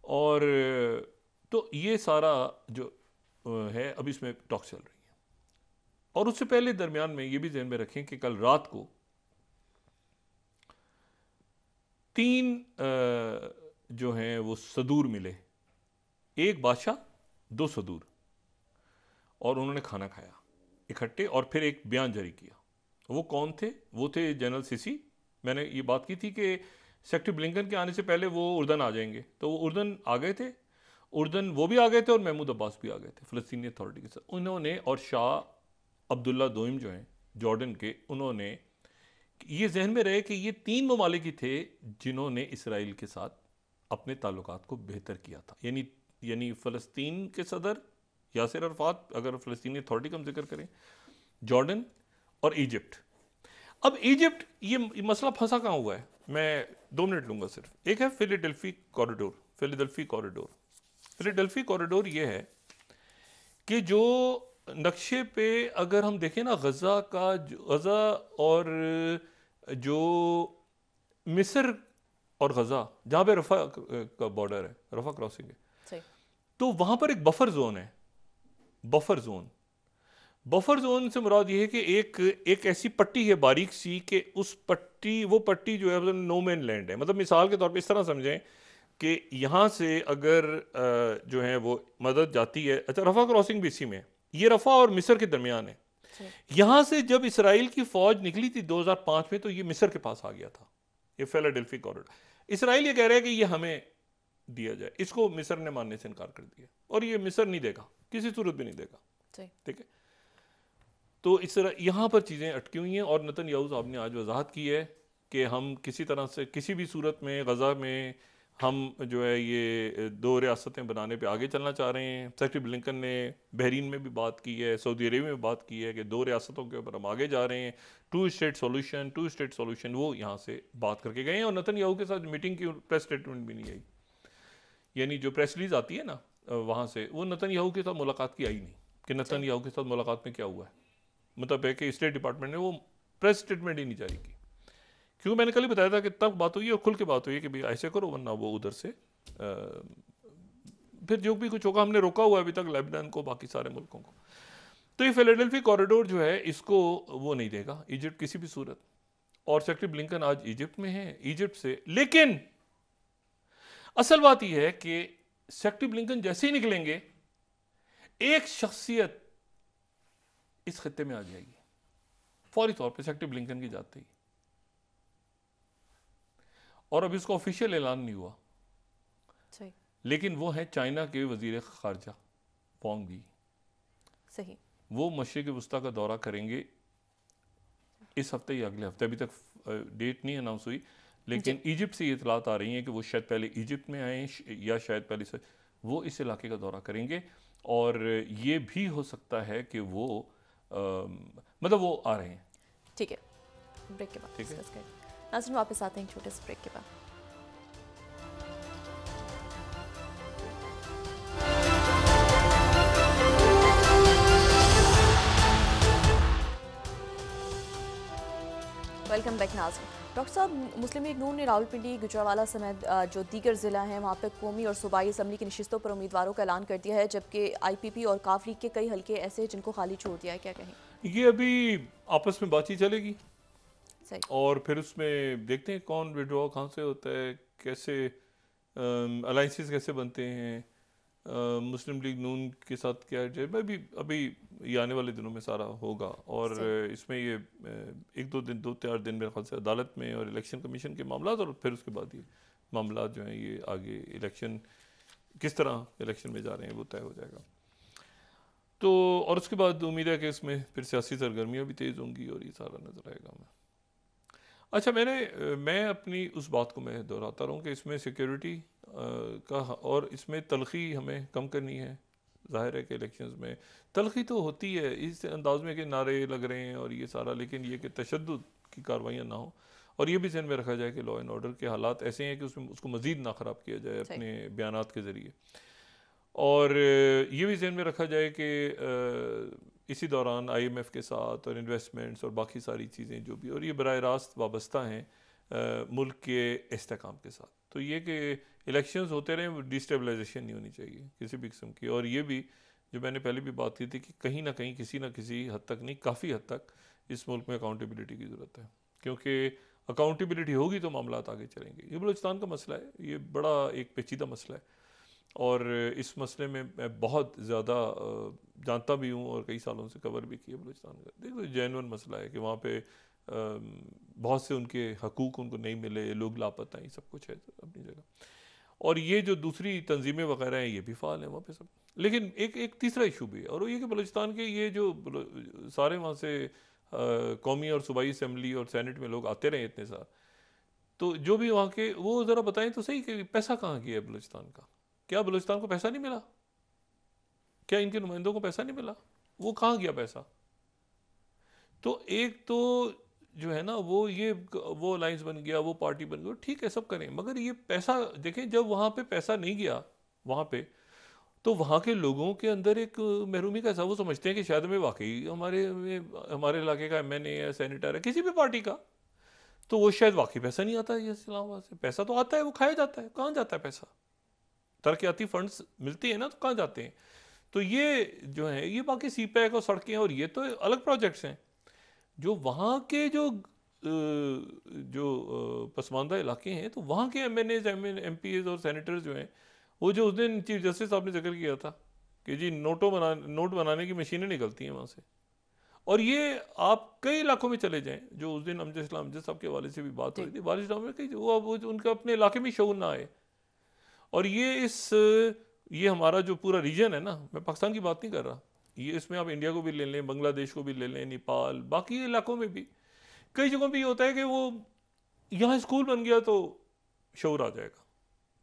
और तो ये सारा जो है अब इसमें टॉक चल रही है। और उससे पहले दरमियान में ये भी ध्यान में रखें कि कल रात को 3 जो हैं वो सदूर मिले, एक बादशाह 2 सदूर, और उन्होंने खाना खाया इकट्ठे और फिर एक बयान जारी किया। वो कौन थे? वो थे जनरल सीसी। मैंने ये बात की थी कि सेक्रेटरी ब्लिंकन के आने से पहले वो उर्दन आ जाएंगे, तो वो उर्दन आ गए थे, उर्दन वो भी आ गए थे और महमूद अब्बास भी आ गए थे फ़लस्तीनी अथॉरिटी के साथ। उन्होंने, और शाह अब्दुल्ला दोइम जो हैं जॉर्डन के, उन्होंने ये जहन में रहे कि ये 3 ममालिक ही थे जिन्होंने इसराइल के साथ अपने ताल्लुकात को बेहतर किया था, यानी फ़लस्तीन के सदर यासिर अरफात, अगर फ़लस्तीनी अथॉरिटी का हम जिक्र करें, जॉर्डन और इजिप्ट। अब इजिप्ट, ये मसला फंसा कहाँ हुआ है, मैं 2 मिनट लूँगा सिर्फ। एक है फिलाडेल्फी कॉरिडोर। फिलाडेल्फी कॉरिडोर ये है कि जो नक्शे पे अगर हम देखें ना, गज़ा और जो मिस्र और गज़ा, जहाँ पे रफ़ा का बॉर्डर है, रफ़ा क्रॉसिंग है, तो वहाँ पर एक बफर जोन है। बफर जोन से मुराद ये है कि एक ऐसी पट्टी है बारीक सी कि वो पट्टी जो है नो मैन लैंड है। मतलब मिसाल के तौर पे इस तरह समझें कि यहाँ से अगर जो है वो मदद जाती है, अच्छा रफ़ा क्रॉसिंग भी इसी में, ये रफ़ा और मिस्र के दरमियान है। यहाँ से जब इसराइल की फौज निकली थी 2005 में, तो ये मिस्र के पास आ गया था, ये फिलाडेल्फी कॉरिडोर। इसराइल ये कह रहा है कि ये हमें दिया जाए, इसको मिस्र ने मानने से इनकार कर दिया और ये मिस्र नहीं देगा, किसी सूरत भी नहीं देगा। ठीक है, तो इस तरह यहाँ पर चीज़ें अटकी हुई हैं और नेतन्याहू साहब ने आज वजाहत की है कि हम किसी तरह से किसी भी सूरत में गज़ा में हम जो है ये 2 रियासतें बनाने पे आगे चलना चाह रहे हैं। सेक्रेटरी ब्लिंकन ने बहरीन में भी बात की है, सऊदी अरेबिया में बात की है कि 2 रियासतों के ऊपर हम आगे जा रहे हैं। 2 स्टेट सॉल्यूशन वो यहाँ से बात करके गए हैं और नेतन्याहू के साथ मीटिंग की प्रेस स्टेटमेंट भी नहीं आई, यानी जो प्रेस रिलीज आती है ना वहाँ से, वो नेतन्याहू के साथ मुलाकात की आई नहीं कि नेतन्याहू के साथ मुलाकात में क्या हुआ है। मतलब है कि स्टेट डिपार्टमेंट ने वो प्रेस स्टेटमेंट ही नहीं जारी की, क्योंकि मैंने कल ही बताया था कि तब बात हुई और खुल के बात हुई कि भाई ऐसे करो वरना वो उधर से फिर जो भी कुछ होगा, हमने रोका हुआ है अभी तक लेबनान को, बाकी सारे मुल्कों को। तो ये फिलाडेल्फिया कॉरिडोर जो है इसको वो नहीं देगा इजिप्ट किसी भी सूरत। और सेक्रेटरी ब्लिंकन आज इजिप्ट में है, इजिप्ट से, लेकिन असल बात यह है कि सेक्रेटरी ब्लिंकन जैसे ही निकलेंगे एक शख्सियत इस खत्ते में आ जाएगी फौरी तौर पे सेक्रेटरी ब्लिंकन की जाते ही, और अभी इसका ऑफिशियल ऐलान नहीं हुआ, लेकिन वो है चाइना के वजीर खारजा वांग यी। सही, वो मशरिक़ वस्ता का दौरा करेंगे इस हफ्ते या अगले हफ्ते, अभी तक डेट नहीं अनाउंस हुई, लेकिन इजिप्ट से ये इतलात आ रही हैं कि वो शायद पहले इजिप्ट में आए या शायद पहले से वो इस इलाके का दौरा करेंगे। और ये भी हो सकता है कि वो मतलब वो आ रहे हैं। ठीक है, ब्रेक के बाद डिस्कस करें। नाज़रीन वापस आते हैं छोटे से ब्रेक के बाद। वेलकम बैक नाज़रीन। डॉक्टर साहब, मुस्लिम लीग नून ने रावलपिंडी, गुजरावाला समेत जो दीगर ज़िला हैं वहाँ पर कौमी और सूबाई असम्बली की नशिस्तों पर उम्मीदवारों का ऐलान कर दिया है, जबकि IPP और काफ लीग के कई हल्के ऐसे हैं जिनको खाली छोड़ दिया है, क्या कहें? ये अभी आपस में बातचीत चलेगी और फिर उसमें देखते हैं कौन विड्रॉ कहाँ से होता है, कैसे अलाइंसेस कैसे बनते हैं, मुस्लिम लीग नून के साथ क्या है। अभी ये आने वाले दिनों में सारा होगा और इसमें ये 2-4 दिन मेरे ख्याल से अदालत में और इलेक्शन कमीशन के मामला, और फिर उसके बाद ये मामला जो हैं ये आगे इलेक्शन किस तरह इलेक्शन में जा रहे हैं वो तय हो जाएगा। तो और उसके बाद उम्मीद है कि इसमें फिर सियासी सरगर्मियाँ भी तेज़ होंगी और ये सारा नज़र आएगा हमें। अच्छा, मैं अपनी उस बात को मैं दोहराता रहूँ कि इसमें सिक्योरिटी का और इसमें तलखी हमें कम करनी है। ज़ाहिर है कि इलेक्शंस में तलखी तो होती है इस अंदाज में कि नारे लग रहे हैं और ये सारा, लेकिन ये कि तशद्दुद की कार्रवाइयाँ ना हो और ये भी ज़हन में रखा जाए कि लॉ एंड ऑर्डर के हालात ऐसे हैं कि उसमें उसको मज़ीद ना ख़राब किया जाए अपने बयानात के ज़रिए। और ये भी ज़हन में रखा जाए कि इसी दौरान IMF के साथ और इन्वेस्टमेंट्स और बाकी सारी चीज़ें जो भी, और ये बराह रास्त वाबस्ता हैं मुल्क के इस्तेहकाम के साथ। तो ये कि इलेक्शंस होते रहें, डिस्टेबलाइजेशन नहीं होनी चाहिए किसी भी किस्म की। और ये भी जो मैंने पहले भी बात की थी कि कहीं ना कहीं किसी न किसी हद तक नहीं, काफ़ी हद तक इस मुल्क में अकाउंटेबिलिटी की ज़रूरत है, क्योंकि अकाउंटेबिलिटी होगी तो मामला आगे चलेंगे। ये बलूचिस्तान का मसला है, ये बड़ा एक पेचीदा मसला है और इस मसले में मैं बहुत ज़्यादा जानता भी हूँ और कई सालों से कवर भी किया बलूचिस्तान का। देखो, जेन्युइन मसला है कि वहाँ पे बहुत से उनके हकूक़ उनको नहीं मिले, लोग लापता हैं, सब कुछ है अपनी जगह। और ये जो दूसरी तंजीमें वगैरह हैं ये भी फ़ाल हैं वहाँ पे सब। लेकिन एक तीसरा इशू भी है, और वो ये कि बलूचिस्तान के ये जो सारे वहाँ से कौमी और सूबाई असम्बली और सेनेट में लोग आते रहे इतने साल, तो जो भी वहाँ के वो ज़रा बताएं तो सही कि पैसा कहाँ गया है बलूचिस्तान का। क्या बलूचिस्तान को पैसा नहीं मिला? क्या इनके नुमाइंदों को पैसा नहीं मिला? वो कहाँ गया पैसा? तो एक तो जो है ना वो अलायंस बन गया, वो पार्टी बन गई, ठीक है सब करें, मगर ये पैसा देखें, जब वहाँ पे पैसा नहीं गया वहाँ पे, तो वहाँ के लोगों के अंदर एक महरूमी का ऐसा, वो समझते हैं कि शायद में वाकई हमारे इलाके का MNA है, सेनेटर है, किसी भी पार्टी का, तो वो शायद वाकई पैसा नहीं आता है इस्लामाबाद से। पैसा तो आता है, वो खाया जाता है। कहाँ जाता है पैसा? तरक्याती फंड्स मिलती है ना, तो कहाँ जाते हैं? तो ये जो है ये बाकी CPEC और सड़कें और ये तो अलग प्रोजेक्ट्स हैं। जो वहाँ के जो पसमानदा इलाके हैं, तो वहाँ के MNAs, MPs और सेनेटर्स जो हैं, वो जो उस दिन चीफ जस्टिस साहब ने जिक्र किया था कि जी नोट बनाने की मशीनें निकलती हैं वहाँ से, और ये आप कई इलाकों में चले जाएं, जो उस दिन अमजद साहब के हवाले से भी बात हो रही थी, बारिश में कई वो उनका अपने इलाके में शऊर ना आए। और ये हमारा जो पूरा रीजन है ना, मैं पाकिस्तान की बात नहीं कर रहा, ये इसमें आप इंडिया को भी ले लें, बांग्लादेश को भी ले लें, नेपाल, बाकी इलाकों में भी कई जगहों पर ये होता है कि वो यहाँ स्कूल बन गया तो शऊर आ जाएगा,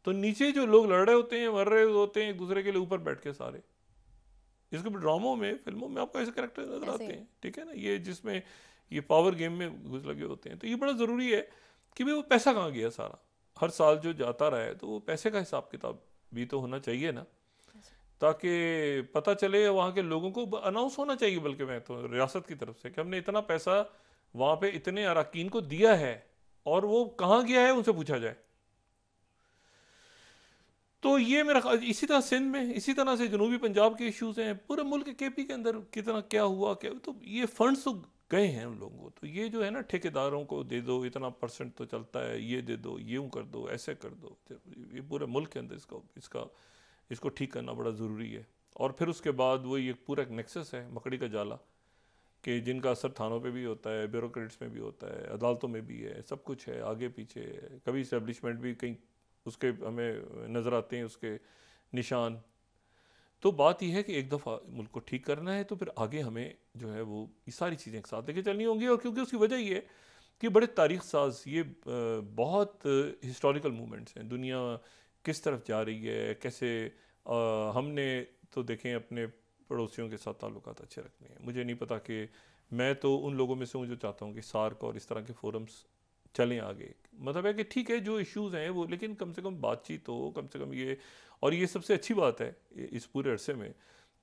तो नीचे जो लोग लड़ रहे होते हैं, मर रहे होते हैं एक दूसरे के लिए, ऊपर बैठ के सारे इसके ड्रामों में, फिल्मों में आपको ऐसे कैरेक्टर नजर आते हैं, ठीक है ना, ये जिसमें ये पावर गेम में घुस लगे होते हैं। तो ये बड़ा ज़रूरी है कि भाई वो पैसा कहाँ गया सारा, हर साल जो जाता रहा है, तो वो पैसे का हिसाब किताब भी तो होना चाहिए ना, ताकि पता चले, वहाँ के लोगों को अनाउंस होना चाहिए, बल्कि मैं तो रियासत की तरफ से, कि हमने इतना पैसा वहाँ पे इतने अरकान को दिया है और वो कहाँ गया है उनसे पूछा जाए। तो ये मेरा इसी तरह सिंध में, इसी तरह से जनूबी पंजाब के इश्यूज हैं, पूरे मुल्क केपी के अंदर कितना क्या हुआ, क्या, तो ये फंड्स तो गए हैं उन लोगों को। तो ये जो है ना, ठेकेदारों को दे दो, इतना परसेंट तो चलता है, ये दे दो, यूँ कर दो, ऐसे कर दो, ये पूरे मुल्क के अंदर इसको ठीक करना बड़ा ज़रूरी है। और फिर उसके बाद वो ये पूरा एक नेक्सस है, मकड़ी का जाला, कि जिनका असर थानों पे भी होता है, ब्यूरोक्रेट्स में भी होता है, अदालतों में भी है, सब कुछ है, आगे पीछे, कभी इस्टेब्लिशमेंट भी कहीं उसके हमें नज़र आते हैं उसके निशान। तो बात यह है कि एक दफ़ा मुल्क को ठीक करना है, तो फिर आगे हमें जो है वो ये सारी चीज़ें एक साथ लेके चलनी होंगी। और क्योंकि उसकी वजह ये है कि बड़े तारीख साज ये बहुत हिस्टोरिकल मूवमेंट्स हैं, दुनिया किस तरफ जा रही है, कैसे हमने तो देखें अपने पड़ोसियों के साथ ताल्लुकात अच्छे रखने हैं। मुझे नहीं पता कि मैं तो उन लोगों में से हूँ जो चाहता हूँ कि सार्क और इस तरह के फोरम्स चलें आगे। मतलब है कि ठीक है जो इश्यूज़ हैं वो, लेकिन कम से कम बातचीत हो, कम से कम ये, और ये सबसे अच्छी बात है इस पूरे अरसे में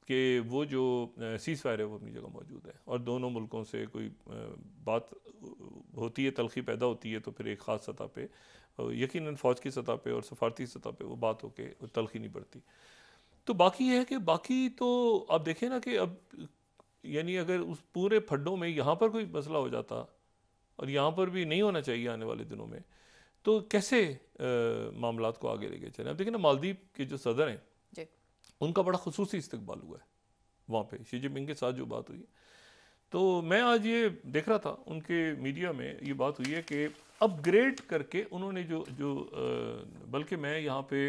कि वो जो सीज़ फायर है वो अपनी जगह मौजूद है, और दोनों मुल्कों से कोई बात होती है, तलखी पैदा होती है, तो फिर एक ख़ास सतह पे, यकीनन फ़ौज की सतह पे और सफारती सतह पे वो बात होके तलखी नहीं बढ़ती। तो बाकी है कि बाकी तो आप देखें ना कि अब यानी अगर उस पूरे फड्डों में यहाँ पर कोई मसला हो जाता, और यहाँ पर भी नहीं होना चाहिए आने वाले दिनों में, तो कैसे मामलात को आगे लेके चलें। अब देखिए ना, मालदीव के जो सदर हैं जी, उनका बड़ा खुसूसी इस्तकबाल हुआ है वहाँ पे, शी जिनपिंग के साथ जो बात हुई। तो मैं आज ये देख रहा था उनके मीडिया में ये बात हुई है कि अपग्रेड करके उन्होंने जो बल्कि मैं यहाँ पे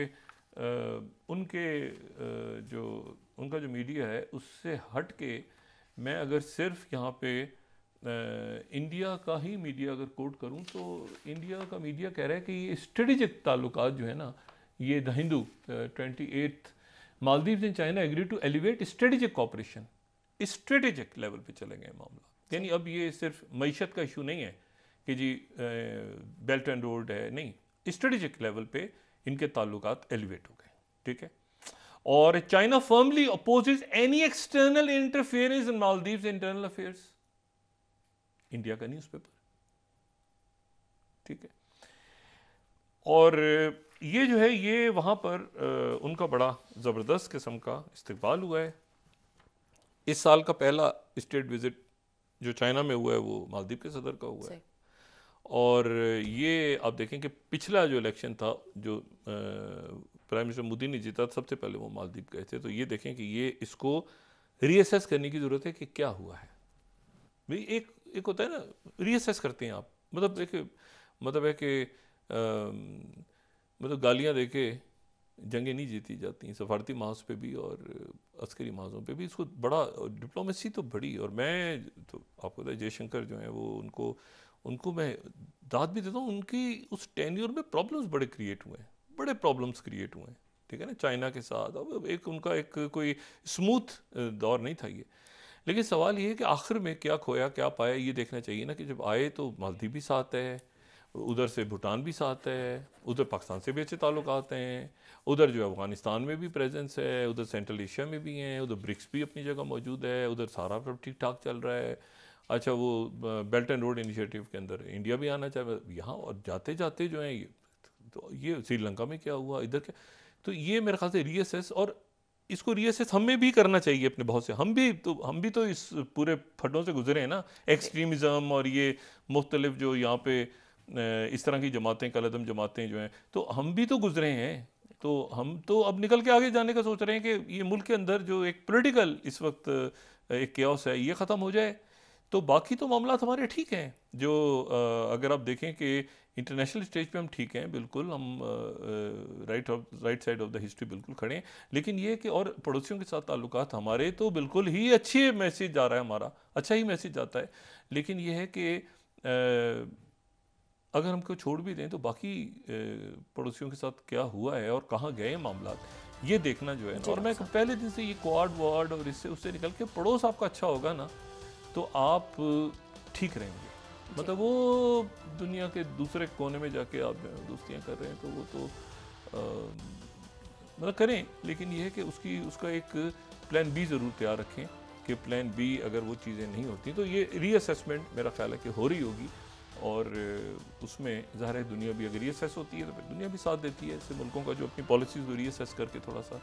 उनके जो उनका जो मीडिया है उससे हट के मैं अगर सिर्फ यहाँ पे इंडिया का ही मीडिया अगर कोट करूं, तो इंडिया का मीडिया कह रहा है कि ये स्ट्रेटेजिक ताल्लुकात जो है ना, ये the Hindu 28 Maldives and China agree to elevate strategic cooperation, strategic level पे चलेंगे मामला। यानी अब ये सिर्फ मईशत का इशू नहीं है कि जी बेल्ट एंड रोड है, नहीं, स्ट्रेटेजिक लेवल पे इनके ताल्लुकात एलिवेट हो गए, ठीक है। और China firmly opposes any external interference इन मालदीव्स इंटरनल अफेयर्स, इंडिया का न्यूज़पेपर, ठीक है। और ये जो है ये वहाँ पर उनका बड़ा ज़बरदस्त किस्म का इस्तकबाल हुआ है। इस साल का पहला स्टेट विज़िट जो चाइना में हुआ है वो मालदीव के सदर का हुआ है। और ये आप देखें कि पिछला जो इलेक्शन था जो प्राइम मिनिस्टर मोदी ने जीता, सबसे पहले वो मालदीव गए थे। तो ये देखें कि ये इसको रीअसेस करने की ज़रूरत है कि क्या हुआ है। भाई एक होता है ना, रीअसेस करते हैं आप, मतलब है कि मतलब गालियाँ दे के जंगें नहीं जीती जाती, सफारती महाज पे भी और अस्करी महाजों पे भी इसको बड़ा डिप्लोमेसी तो बड़ी। और मैं तो आपको पता है जयशंकर जो हैं वो उनको मैं दाद भी देता हूँ, उनकी उस टेन्योर में प्रॉब्लम्स बड़े क्रिएट हुए हैं, बड़े प्रॉब्लम्स क्रिएट हुए हैं, ठीक है ना, चाइना के साथ। अब उनका एक कोई स्मूथ दौर नहीं था ये। लेकिन सवाल ये है कि आखिर में क्या खोया क्या पाया, ये देखना चाहिए ना, कि जब आए तो मालदीव भी साथ है, उधर से भूटान भी साथ है, उधर पाकिस्तान से भी अच्छे ताल्लुकात हैं, उधर जो अफ़गानिस्तान में भी प्रेजेंस है, उधर सेंट्रल एशिया में भी हैं, उधर ब्रिक्स भी अपनी जगह मौजूद है, उधर सारा सब ठीक ठाक चल रहा है। अच्छा, वो बेल्ट एंड रोड इनिशिएटिव के अंदर इंडिया भी आना चाहिए यहाँ। और जाते जाते जो है ये श्रीलंका में क्या हुआ, इधर क्या, तो ये मेरे ख्याल से रीअसेस, और इसको रीअसेस हमें भी करना चाहिए अपने बहुत से। हम भी तो इस पूरे फड्डों से गुजरे हैं ना, एक्सट्रीमिज़म और ये मुख्तलिफ जो यहाँ पे इस तरह की जमातें, कलदम जमातें जो हैं, तो हम भी तो गुजरे हैं। तो हम तो अब निकल के आगे जाने का सोच रहे हैं कि ये मुल्क के अंदर जो एक पॉलिटिकल इस वक्त एक केओस है ये ख़त्म हो जाए, तो बाकी तो मामला हमारे ठीक हैं, जो अगर आप देखें कि इंटरनेशनल स्टेज पे हम ठीक हैं, बिल्कुल हम right side of the history बिल्कुल खड़े हैं। लेकिन ये कि और पड़ोसियों के साथ ताल्लुकात हमारे तो बिल्कुल ही अच्छे मैसेज जा रहा है, हमारा अच्छा ही मैसेज जाता है। लेकिन ये है कि अगर हमको छोड़ भी दें तो बाकी पड़ोसियों के साथ क्या हुआ है और कहाँ गए मामला, ये देखना जो है ना। और मैं पहले दिन से ये क्वाड वार्ड और इससे उससे निकल के पड़ोस आपका अच्छा होगा ना, तो आप ठीक रहेंगे। मतलब वो दुनिया के दूसरे कोने में जाके आप दोस्तियाँ कर रहे हैं तो वो तो मतलब करें, लेकिन ये है कि उसका एक प्लान बी ज़रूर तैयार रखें कि प्लान बी अगर वो चीज़ें नहीं होती तो ये रीअसेसमेंट मेरा ख्याल है कि हो रही होगी। और उसमें ज़ाहिर है दुनिया भी अगर रीअसेस होती है तो फिर दुनिया भी साथ देती है ऐसे मुल्कों का जो अपनी पॉलिसीज़ को रीअसेस करके थोड़ा सा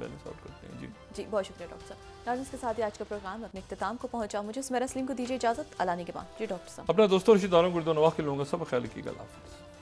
बैलेंस आउट करते हैं। जी बहुत शुक्रिया डॉक्टर साहब। नाज़रीन, के साथ ही आज का प्रोग्राम अपने इख्तिताम को पहुंचा। मुझे सुमेरा सलीम को दीजिए इजाज़त। अलाने के बाद जी डॉक्टर साहब अपना दोस्तों रिश्तेदारों गुर्दो नवाह के लोगों का सब ख्याल रखिएगा। अल्लाह हाफ़िज़।